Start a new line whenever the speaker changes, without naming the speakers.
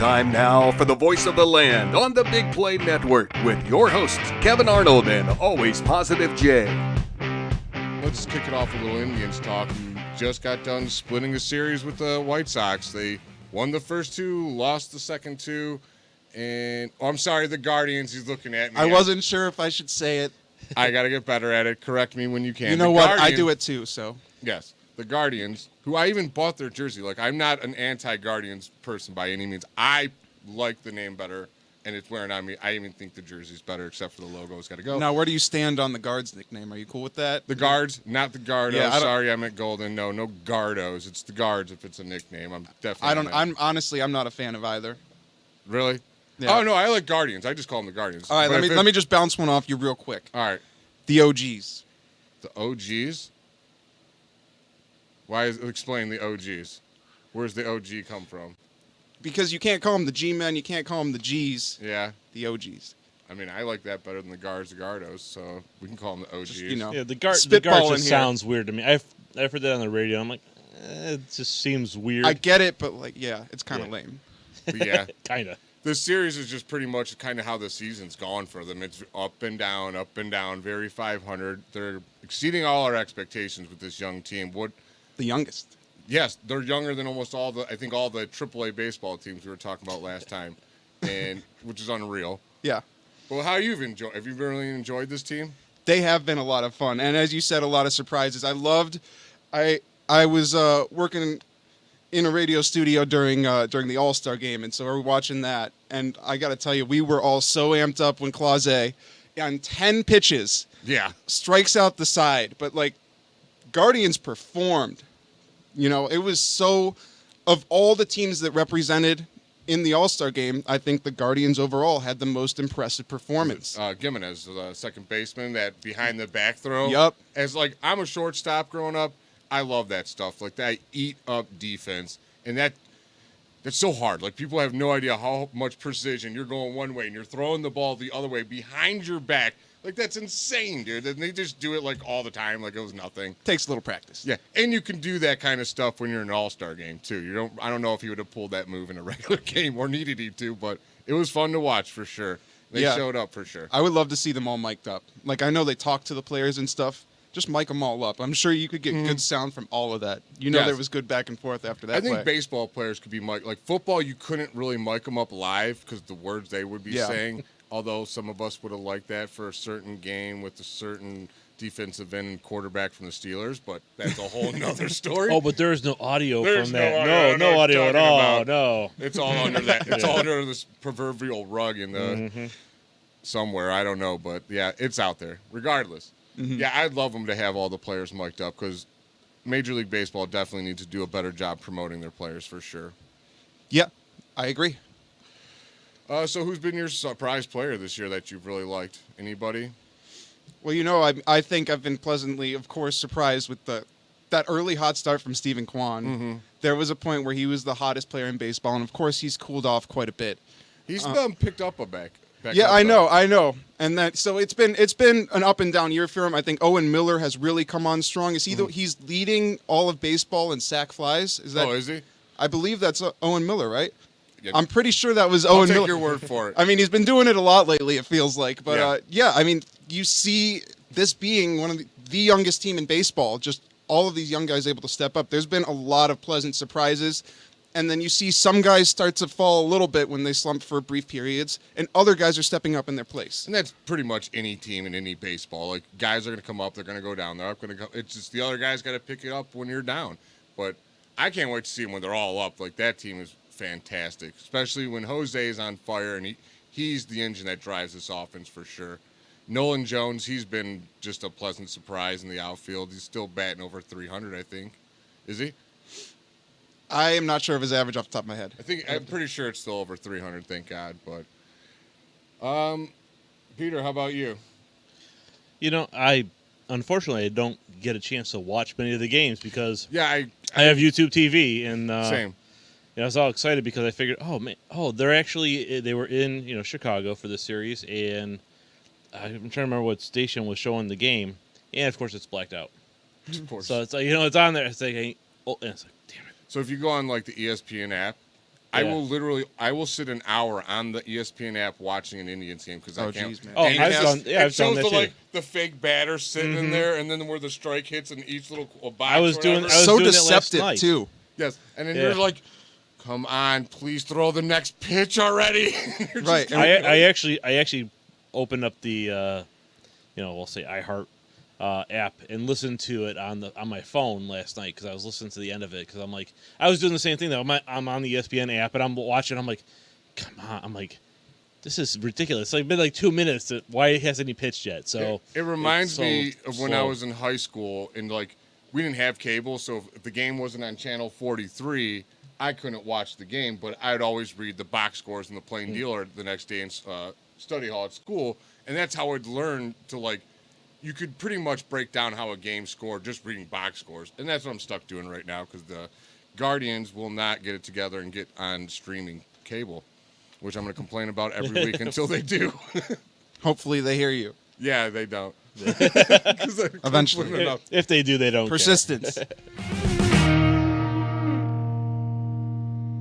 Time now for the voice of the land on the Big Play Network with your hosts, Kevin Arnold and Always Positive Jay.
Let's kick it off with a little Indians talk. We just got done splitting the series with the White Sox. They won the first two, lost the second two, and I'm sorry, the Guardians. He's looking at me.
I wasn't sure if I should say it.
I got to get better at it. Correct me when you can.
You know what? I do it too, so.
Yes. The Guardians, who I even bought their jersey. Like, I'm not an anti-Guardians person by any means. I like the name better, and it's wearing on me. I even think the jersey's better, except for the logo. It's got to go.
Now, where do you stand on the Guards nickname? Are you cool with that?
The Guards, not the Gardos.
Yeah,
Sorry, I meant Golden. No Gardos. It's the Guards if it's a nickname. I'm definitely.
I'm not a fan of either.
Really?
Yeah.
Oh no, I like Guardians. I just call them the Guardians.
All right, let me just bounce one off you real quick.
All right.
The OGs.
The OGs. Explain the OGs? Where's the OG come from?
Because you can't call them the G-men, you can't call them the Gs.
Yeah.
The OGs.
I mean, I like that better than the Guards, the Gardos, so we can call them the OGs.
Just,
Yeah, the Guards
spitballing
just sounds weird to me. I've heard that on the radio. I'm like, it just seems weird.
I get it, but it's kind of lame.
But yeah.
Kind of.
The series is just pretty much kind of how the season's gone for them. It's up and down, very 500. They're exceeding all our expectations with this young team.
The youngest.
Yes, they're younger than almost all the AAA baseball teams we were talking about last time, and which is unreal.
Yeah.
Well, have you really enjoyed this team?
They have been a lot of fun, and as you said, a lot of surprises. I was working in a radio studio during the All-Star game, and so we were watching that, and I got to tell you, we were all so amped up when Clase, on 10 pitches, strikes out the side, but Guardians performed. You know, it was so, of all the teams that represented in the All-Star game, I think the Guardians overall had the most impressive performance.
Gimenez, the second baseman, that behind the back throw.
Yup.
I'm a shortstop growing up. I love that stuff. Like that eat up defense. And that's so hard. Like people have no idea how much precision you're going one way and you're throwing the ball the other way behind your back. Like that's insane, dude. And they just do it all the time, like it was nothing.
Takes a little practice.
Yeah, and you can do that kind of stuff when you're in an all-star game too. I don't know if he would have pulled that move in a regular game or needed he to, but it was fun to watch for sure. They showed up for sure.
I would love to see them all mic'd up. I know they talk to the players and stuff. Just mic them all up. I'm sure you could get good sound from all of that. There was good back and forth after that.
I think baseball players could be mic'd. Like football, you couldn't really mic them up live because the words they would be saying. Although some of us would have liked that for a certain game with a certain defensive end and quarterback from the Steelers, but that's a whole nother story.
Oh, but there's no audio
There's
from that.
no
audio at all.
about.
No.
It's all under that. It's all under this proverbial rug in the somewhere. I don't know, but yeah, it's out there. Regardless, yeah, I'd love them to have all the players mic'd up because Major League Baseball definitely needs to do a better job promoting their players for sure.
Yeah, I agree.
So who's been your surprise player this year that you've really liked? Anybody?
Well, I think I've been pleasantly, of course, surprised with that early hot start from Stephen Kwan. There was a point where he was the hottest player in baseball, and of course he's cooled off quite a bit.
He's picked up a back.
Yeah, I know. And so it's been an up and down year for him. I think Owen Miller has really come on strong. Is he he's leading all of baseball in sack flies? Is
he?
I believe that's Owen Miller, right?
Yeah.
I'm pretty sure that was Owen Miller.
I'll take your word for it.
I mean, he's been doing it a lot lately, it feels like. But, I mean, you see this being one of the youngest team in baseball, just all of these young guys able to step up. There's been a lot of pleasant surprises. And then you see some guys start to fall a little bit when they slump for brief periods, and other guys are stepping up in their place.
And that's pretty much any team in any baseball. Like, guys are going to come up, they're going to go down, they're up going to go. It's just the other guys got to pick it up when you're down. But I can't wait to see them when they're all up. Like, that team is fantastic, especially when Jose is on fire, and he's the engine that drives this offense for sure. Nolan Jones, he's been just a pleasant surprise in the outfield. He's still batting over 300, I think. Is he?
I am not sure of his average off the top of my head.
I'm pretty sure it's still over 300, thank God. But, Peter, how about you?
Unfortunately, I don't get a chance to watch many of the games because
I
have YouTube TV, and
same.
I was all excited because I figured, they were in Chicago for the series, and I'm trying to remember what station was showing the game, and of course it's blacked out.
Of course.
So it's it's on there. It's like, and it's like, damn it.
So if you go on the ESPN app, I
Yeah.
will sit an hour on the ESPN app watching an Indians game because I
Oh,
can't.
geez, man.
Oh,
and
I've
it
done- yeah,
it
I've done
shows
that
the
too.
like the fake batter sitting in there, and then where the strike hits in each little box.
I was
or
doing-
whatever.
I was
So
doing that last
deceptive
night.
too.
Yes, and then
Yeah.
you're like, "Come on, please throw the next pitch already." You're
Right.
just-
And
I actually opened up the we'll say iHeart app and listened to it on my phone last night because I was listening to the end of it because I'm like I was doing the same thing though. I'm on the ESPN app and I'm watching. I'm like, come on. I'm like, this is ridiculous. It's like been like 2 minutes. Why hasn't he pitched yet? So
it reminds
it's so
me of when I
slow.
was in high school and like we didn't have cable, so if the game wasn't on channel 43, I couldn't watch the game, but I'd always read the box scores in the Plain Dealer the next day in study hall at school, and that's how I'd learn to like. You could pretty much break down how a game scored just reading box scores, and that's what I'm stuck doing right now because the Guardians will not get it together and get on streaming cable, which I'm going to complain about every week until they do.
Hopefully they hear you.
Yeah, they don't. 'Cause I'm
Eventually.
complaining enough.
If they do, they don't care.
Persistence.